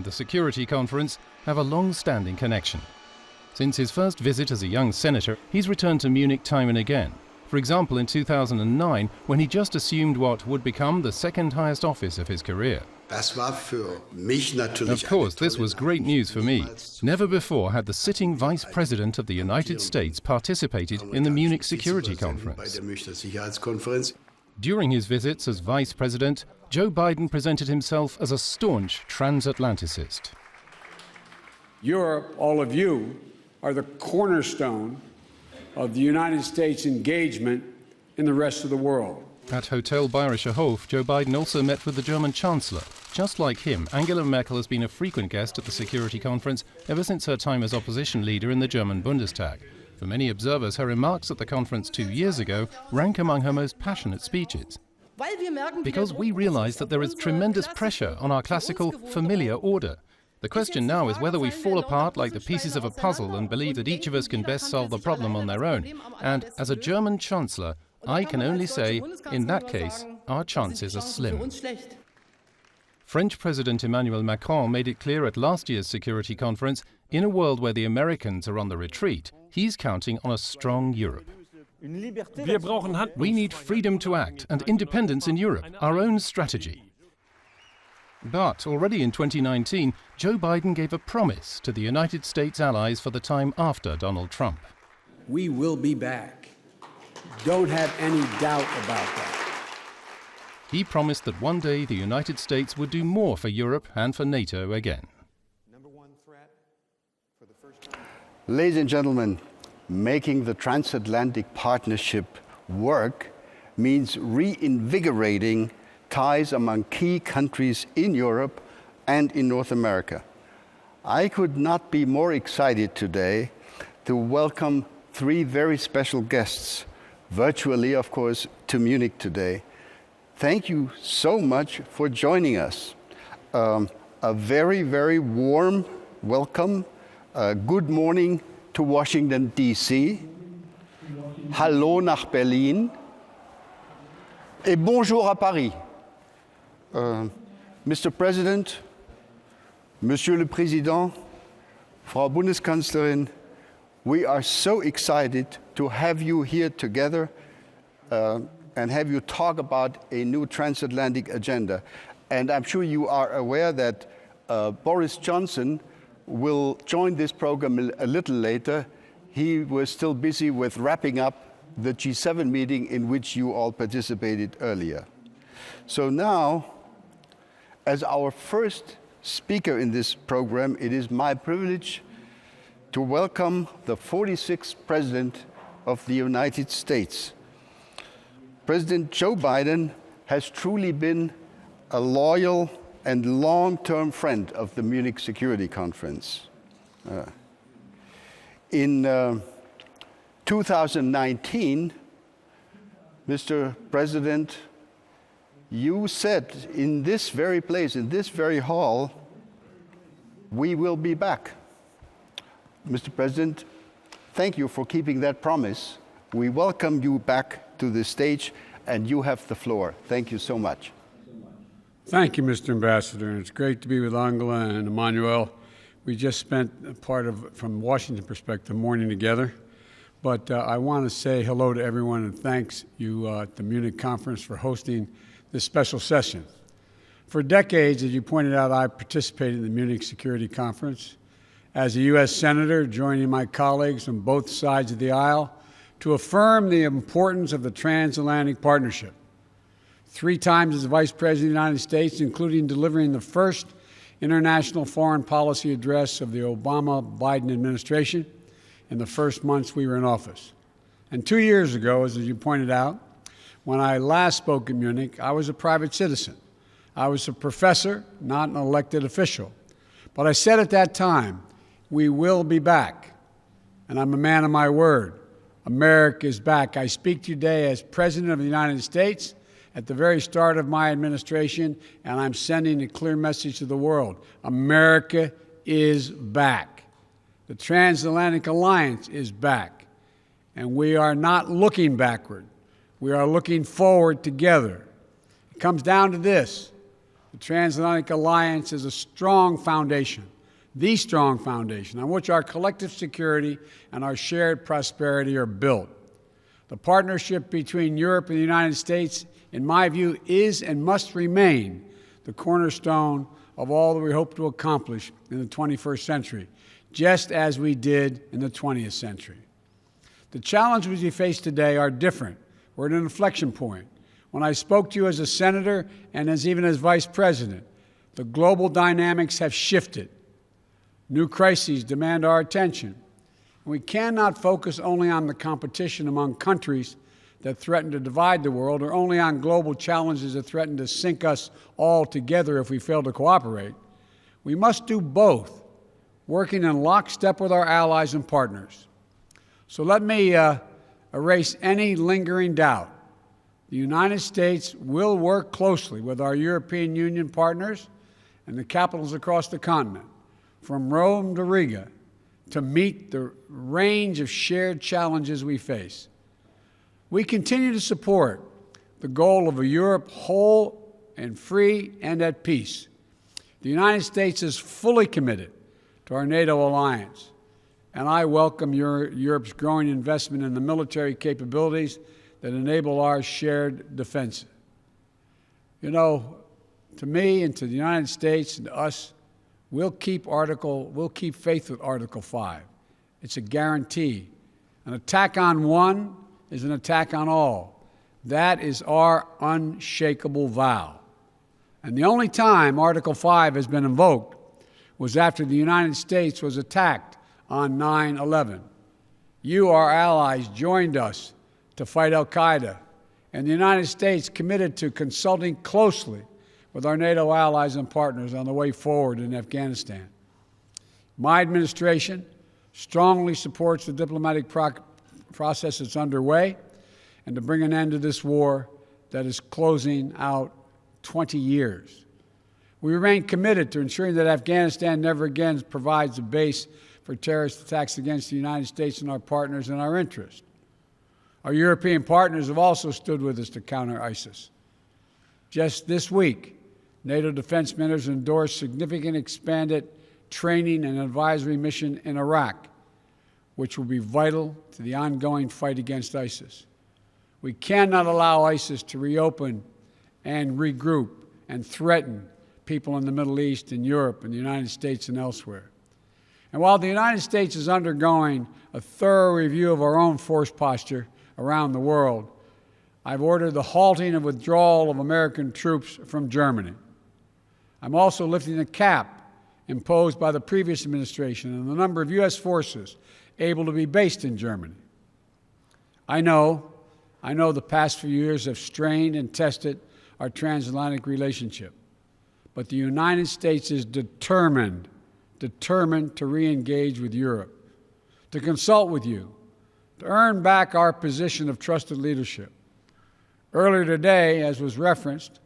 the Security Conference have a long-standing connection. Since his first visit as a young senator, he's returned to Munich time and again. For example, in 2009, when he just assumed what would become the second highest office of his career. Of course, this was great news for me. Never before had the sitting Vice President of the United States participated in the Munich Security Conference. During his visits as Vice President, Joe Biden presented himself as a staunch transatlanticist. Europe, all of you, are the cornerstone of the United States' engagement in the rest of the world. At Hotel Bayerischer Hof, Joe Biden also met with the German Chancellor. Just like him, Angela Merkel has been a frequent guest at the Security Conference ever since her time as opposition leader in the German Bundestag. For many observers, her remarks at the conference 2 years ago rank among her most passionate speeches. Because we realize that there is tremendous pressure on our classical, familiar order. The question now is whether we fall apart like the pieces of a puzzle and believe that each of us can best solve the problem on their own. And as a German Chancellor, I can only say, in that case, our chances are slim. French President Emmanuel Macron made it clear at last year's Security Conference, in a world where the Americans are on the retreat, he's counting on a strong Europe. We need freedom to act and independence in Europe, our own strategy. But already in 2019, Joe Biden gave a promise to the United States allies for the time after Donald Trump. We will be back. Don't have any doubt about that. He promised that one day the United States would do more for Europe and for NATO again. Ladies and gentlemen, making the transatlantic partnership work means reinvigorating ties among key countries in Europe and in North America. I could not be more excited today to welcome 3 very special guests, virtually, of course, to Munich today. Thank you so much for joining us. A very, very warm welcome. Good morning to Washington, D.C. Hallo nach Berlin. Et bonjour à Paris. Mr. President, Monsieur le Président, Frau Bundeskanzlerin, we are so excited to have you here together and have you talk about a new transatlantic agenda. And I'm sure you are aware that Boris Johnson will join this program a little later. He was still busy with wrapping up the G7 meeting in which you all participated earlier. So now, as our first speaker in this program, it is my privilege to welcome the 46th President of the United States. President Joe Biden has truly been a loyal and long-term friend of the Munich Security Conference. In 2019, Mr. President, you said in this very place, in this very hall, we will be back. Mr. President, thank you for keeping that promise. We welcome you back to the stage, and you have the floor. Thank you so much. Thank you, Mr. Ambassador. It's great to be with Angela and Emmanuel. We just spent a part of, from Washington perspective, morning together. But I want to say hello to everyone and thanks you at the Munich conference for hosting this special session. For decades, as you pointed out, I participated in the Munich Security Conference as a U.S. Senator, joining my colleagues on both sides of the aisle to affirm the importance of the transatlantic partnership. 3 times as Vice President of the United States, including delivering the first international foreign policy address of the Obama-Biden administration in the first months we were in office. And 2 years ago, as you pointed out, when I last spoke in Munich, I was a private citizen. I was a professor, not an elected official. But I said at that time, we will be back. And I'm a man of my word. America is back. I speak to you today as President of the United States at the very start of my administration, and I'm sending a clear message to the world. America is back. The transatlantic alliance is back. And we are not looking backward. We are looking forward together. It comes down to this. The transatlantic alliance is a strong foundation, the strong foundation on which our collective security and our shared prosperity are built. The partnership between Europe and the United States, in my view, is and must remain the cornerstone of all that we hope to accomplish in the 21st century, just as we did in the 20th century. The challenges we face today are different. We're at an inflection point. When I spoke to you as a senator and even as vice president, the global dynamics have shifted. New crises demand our attention. We cannot focus only on the competition among countries that threaten to divide the world, or only on global challenges that threaten to sink us all together if we fail to cooperate. We must do both, working in lockstep with our allies and partners. So let me erase any lingering doubt. The United States will work closely with our European Union partners and the capitals across the continent, from Rome to Riga, to meet the range of shared challenges we face. We continue to support the goal of a Europe whole and free and at peace. The United States is fully committed to our NATO alliance, and I welcome Europe's growing investment in the military capabilities that enable our shared defense. You know, to me and to the United States and to us, we'll keep faith with Article 5. It's a guarantee. An attack on one is an attack on all. That is our unshakable vow. And the only time Article 5 has been invoked was after the United States was attacked on 9/11. You, our allies, joined us to fight al-Qaeda, and the United States committed to consulting closely with our NATO allies and partners on the way forward in Afghanistan. My administration strongly supports the diplomatic process that's underway and to bring an end to this war that is closing out 20 years. We remain committed to ensuring that Afghanistan never again provides a base for terrorist attacks against the United States and our partners and our interests. Our European partners have also stood with us to counter ISIS. Just this week, NATO defense ministers endorsed significant expanded training and advisory mission in Iraq, which will be vital to the ongoing fight against ISIS. We cannot allow ISIS to reopen and regroup and threaten people in the Middle East and Europe and the United States and elsewhere. And while the United States is undergoing a thorough review of our own force posture around the world, I've ordered the halting and withdrawal of American troops from Germany. I'm also lifting the cap imposed by the previous administration on the number of U.S. forces able to be based in Germany. I know the past few years have strained and tested our transatlantic relationship, but the United States is determined to re-engage with Europe, to consult with you, to earn back our position of trusted leadership. Earlier today, as was referenced,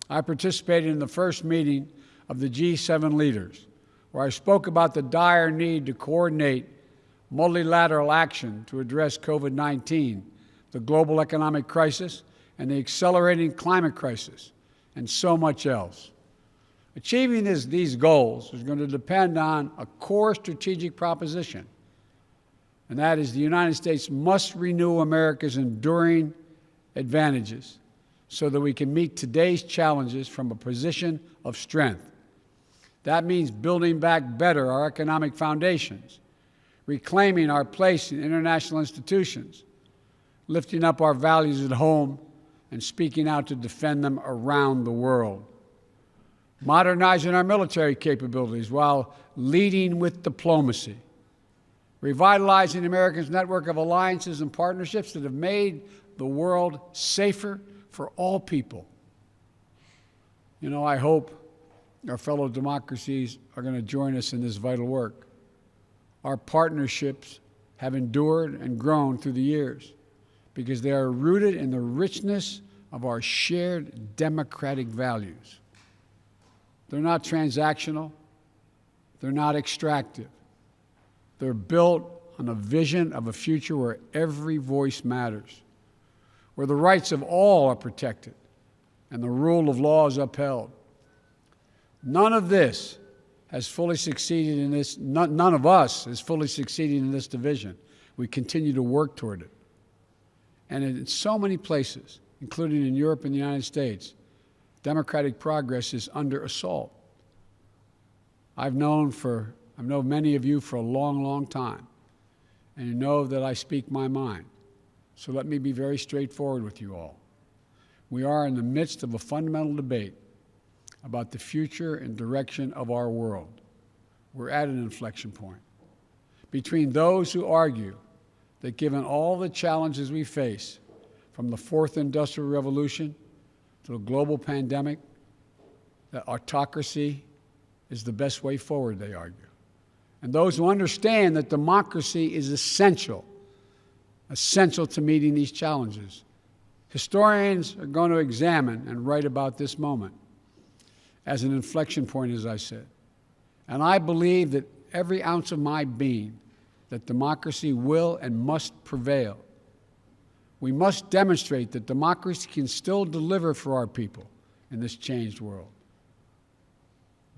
I participated in the first meeting of the G7 leaders, where I spoke about the dire need to coordinate multilateral action to address COVID-19, the global economic crisis, and the accelerating climate crisis, and so much else. Achieving these goals is going to depend on a core strategic proposition, and that is the United States must renew America's enduring advantages so that we can meet today's challenges from a position of strength. That means building back better our economic foundations, reclaiming our place in international institutions, lifting up our values at home, and speaking out to defend them around the world. Modernizing our military capabilities while leading with diplomacy. Revitalizing America's network of alliances and partnerships that have made the world safer for all people. You know, I hope our fellow democracies are going to join us in this vital work. Our partnerships have endured and grown through the years because they are rooted in the richness of our shared democratic values. They're not transactional. They're not extractive. They're built on a vision of a future where every voice matters, where the rights of all are protected and the rule of law is upheld, None of this has fully succeeded in this, none of us has fully succeeded in this division. We continue to work toward it. And in so many places, including in Europe and the United States, democratic progress is under assault. I've known many of you for a long, long time, and you know that I speak my mind. So let me be very straightforward with you all. We are in the midst of a fundamental debate about the future and direction of our world. We're at an inflection point between those who argue that given all the challenges we face, from the fourth industrial revolution to the global pandemic, that autocracy is the best way forward, they argue. And those who understand that democracy is essential to meeting these challenges. Historians are going to examine and write about this moment as an inflection point, as I said. And I believe that every ounce of my being that democracy will and must prevail. We must demonstrate that democracy can still deliver for our people in this changed world.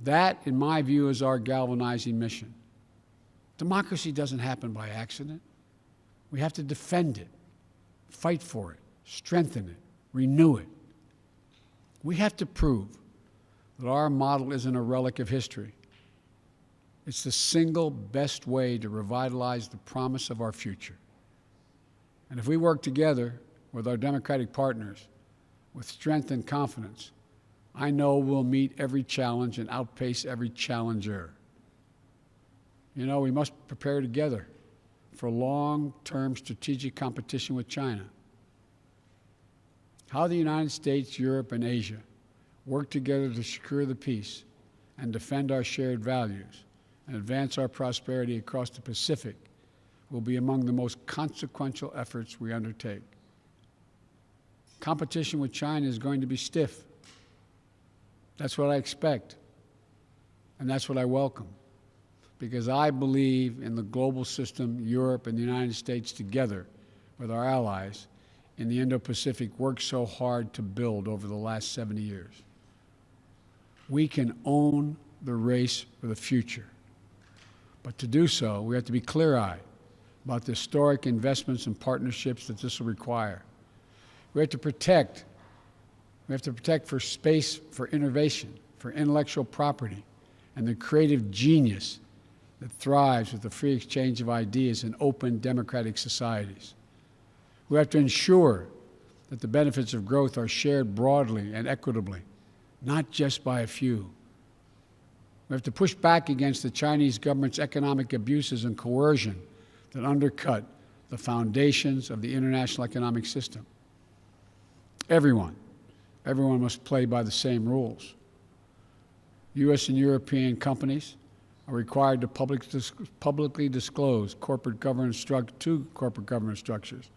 That, in my view, is our galvanizing mission. Democracy doesn't happen by accident. We have to defend it, fight for it, strengthen it, renew it. We have to prove that our model isn't a relic of history. It's the single best way to revitalize the promise of our future. And if we work together with our democratic partners with strength and confidence, I know we'll meet every challenge and outpace every challenger. You know, we must prepare together for long-term strategic competition with China. How the United States, Europe, and Asia work together to secure the peace and defend our shared values and advance our prosperity across the Pacific will be among the most consequential efforts we undertake. Competition with China is going to be stiff. That's what I expect, and that's what I welcome, because I believe in the global system Europe and the United States together with our allies in the Indo-Pacific worked so hard to build over the last 70 years. We can own the race for the future. But to do so, we have to be clear-eyed about the historic investments and partnerships that this will require. We have to protect for space for innovation, for intellectual property, and the creative genius that thrives with the free exchange of ideas in open democratic societies. We have to ensure that the benefits of growth are shared broadly and equitably, not just by a few. We have to push back against the Chinese government's economic abuses and coercion that undercut the foundations of the international economic system. Everyone must play by the same rules. U.S. and European companies are required to publicly disclose corporate governance structures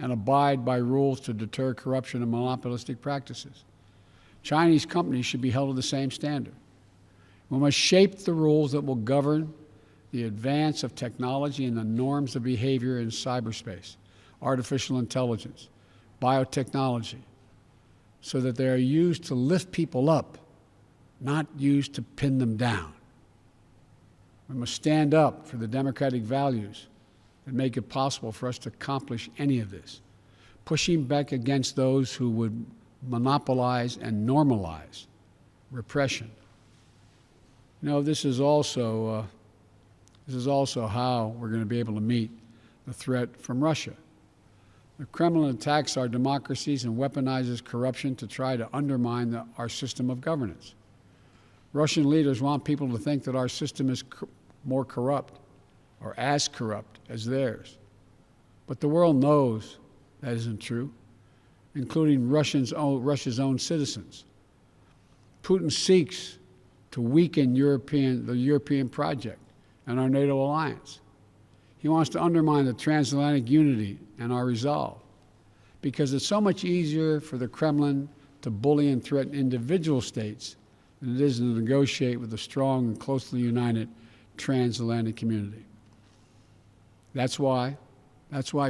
and abide by rules to deter corruption and monopolistic practices. Chinese companies should be held to the same standard. We must shape the rules that will govern the advance of technology and the norms of behavior in cyberspace, artificial intelligence, biotechnology, so that they are used to lift people up, not used to pin them down. We must stand up for the democratic values that make it possible for us to accomplish any of this, pushing back against those who would monopolize and normalize repression. You know, this is also how we're going to be able to meet the threat from Russia. The Kremlin attacks our democracies and weaponizes corruption to try to undermine our system of governance. Russian leaders want people to think that our system is more corrupt or as corrupt as theirs. But the world knows that isn't true, including Russia's own citizens. Putin seeks to weaken the European project and our NATO alliance. He wants to undermine the transatlantic unity and our resolve, because it's so much easier for the Kremlin to bully and threaten individual states than it is to negotiate with a strong and closely united transatlantic community. That's why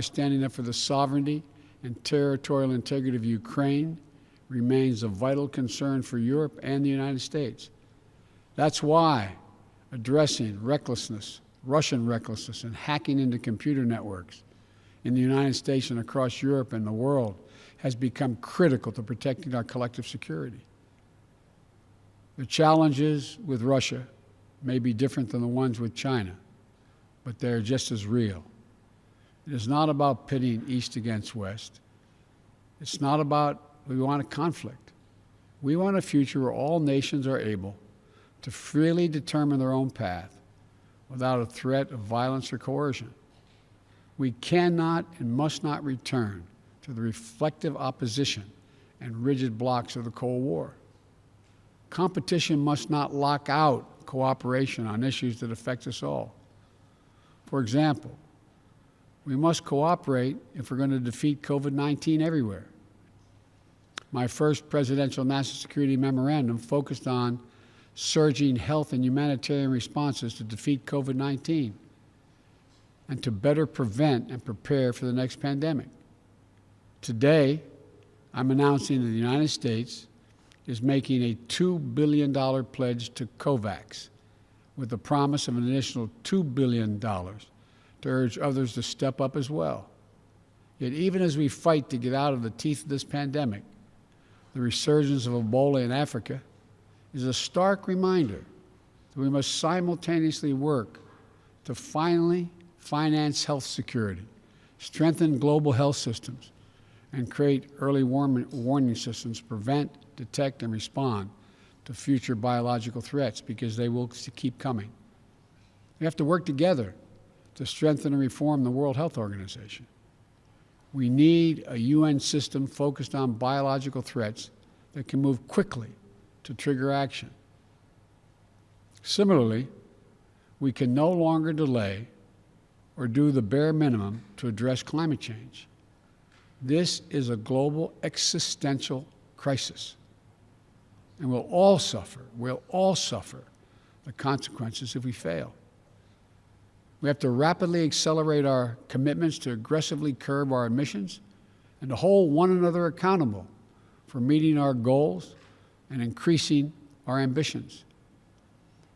standing up for the sovereignty and territorial integrity of Ukraine remains a vital concern for Europe and the United States. That's why addressing recklessness, Russian recklessness, and hacking into computer networks in the United States and across Europe and the world has become critical to protecting our collective security. The challenges with Russia may be different than the ones with China, but they're just as real. It is not about pitting East against West. It's not about we want a conflict. We want a future where all nations are able to freely determine their own path without a threat of violence or coercion. We cannot and must not return to the reflective opposition and rigid blocks of the Cold War. Competition must not lock out cooperation on issues that affect us all. For example, we must cooperate if we're going to defeat COVID-19 everywhere. My first presidential national security memorandum focused on surging health and humanitarian responses to defeat COVID-19 and to better prevent and prepare for the next pandemic. Today, I'm announcing that the United States is making a $2 billion pledge to COVAX with the promise of an additional $2 billion to urge others to step up as well. Yet even as we fight to get out of the teeth of this pandemic, the resurgence of Ebola in Africa is a stark reminder that we must simultaneously work to finally finance health security, strengthen global health systems, and create early warning systems to prevent, detect, and respond to future biological threats, because they will keep coming. We have to work together to strengthen and reform the World Health Organization. We need a UN system focused on biological threats that can move quickly to trigger action. Similarly, we can no longer delay or do the bare minimum to address climate change. This is a global existential crisis, and we'll all suffer the consequences if we fail. We have to rapidly accelerate our commitments to aggressively curb our emissions and to hold one another accountable for meeting our goals and increasing our ambitions.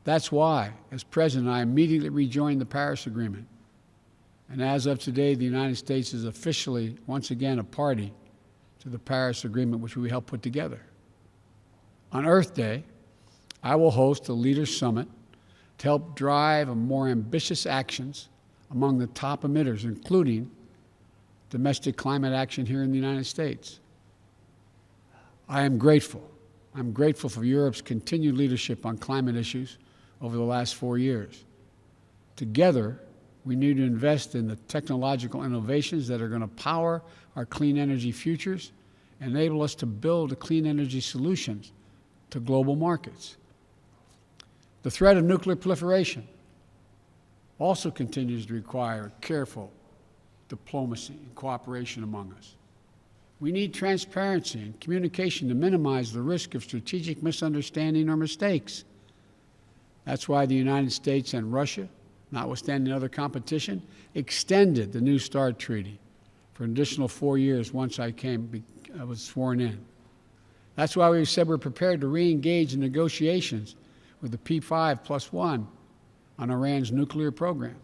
That's why, as president, I immediately rejoined the Paris Agreement. And as of today, the United States is officially, once again, a party to the Paris Agreement, which we helped put together. On Earth Day, I will host a Leaders Summit to help drive more ambitious actions among the top emitters, including domestic climate action here in the United States. I'm grateful for Europe's continued leadership on climate issues over the last 4 years. Together, we need to invest in the technological innovations that are going to power our clean energy futures and enable us to build clean energy solutions to global markets. The threat of nuclear proliferation also continues to require careful diplomacy and cooperation among us. We need transparency and communication to minimize the risk of strategic misunderstanding or mistakes. That's why the United States and Russia, notwithstanding other competition, extended the New START Treaty for an additional 4 years once I was sworn in. That's why we said we're prepared to re-engage in negotiations with the P5+1 on Iran's nuclear program.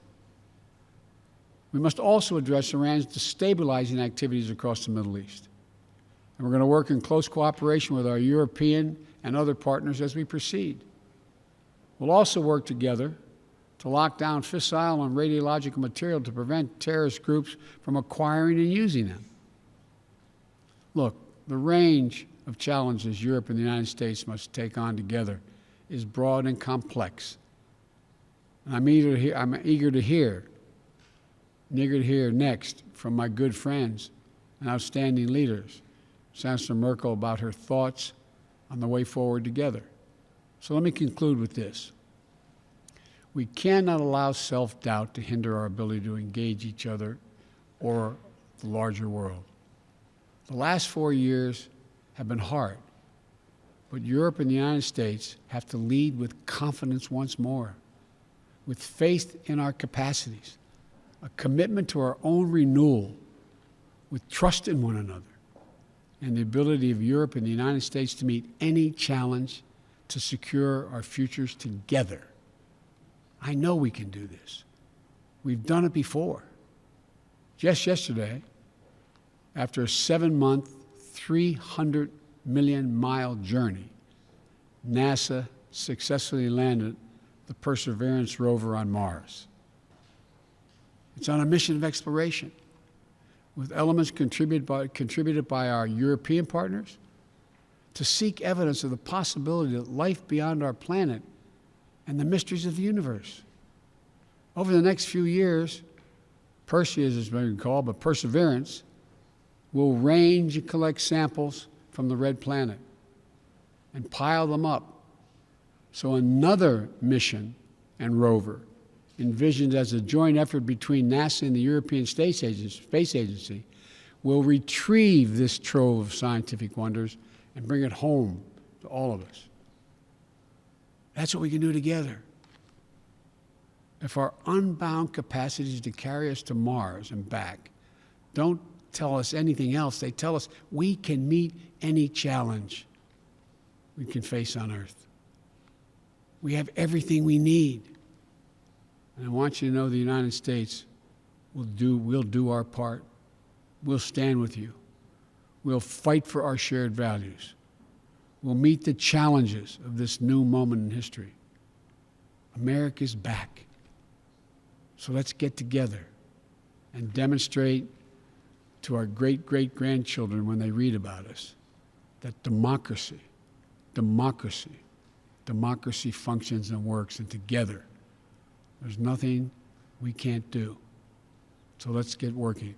We must also address Iran's destabilizing activities across the Middle East. And we're going to work in close cooperation with our European and other partners as we proceed. We'll also work together to lock down fissile and radiological material to prevent terrorist groups from acquiring and using them. Look, the range of challenges Europe and the United States must take on together is broad and complex. And I'm eager to hear next from my good friends and outstanding leaders, Chancellor Merkel, about her thoughts on the way forward together. So let me conclude with this. We cannot allow self-doubt to hinder our ability to engage each other or the larger world. The last 4 years have been hard, but Europe and the United States have to lead with confidence once more, with faith in our capacities, a commitment to our own renewal, with trust in one another, and the ability of Europe and the United States to meet any challenge to secure our futures together. I know we can do this. We've done it before. Just yesterday, after a 7-month, 300 million mile journey, NASA successfully landed the Perseverance rover on Mars. It's on a mission of exploration with elements contributed by our European partners to seek evidence of the possibility of life beyond our planet and the mysteries of the universe. Over the next few years, Perseus is being called, but Perseverance will range and collect samples from the red planet and pile them up. So another mission and rover, envisioned as a joint effort between NASA and the European Space Agency, will retrieve this trove of scientific wonders and bring it home to all of us. That's what we can do together. If our unbound capacities to carry us to Mars and back don't tell us anything else, they tell us we can meet any challenge we can face on Earth. We have everything we need. And I want you to know the United States will do our part. We'll stand with you. We'll fight for our shared values. We'll meet the challenges of this new moment in history. America's back. So let's get together and demonstrate to our great-great-grandchildren when they read about us that democracy functions and works, and together there's nothing we can't do. So let's get working.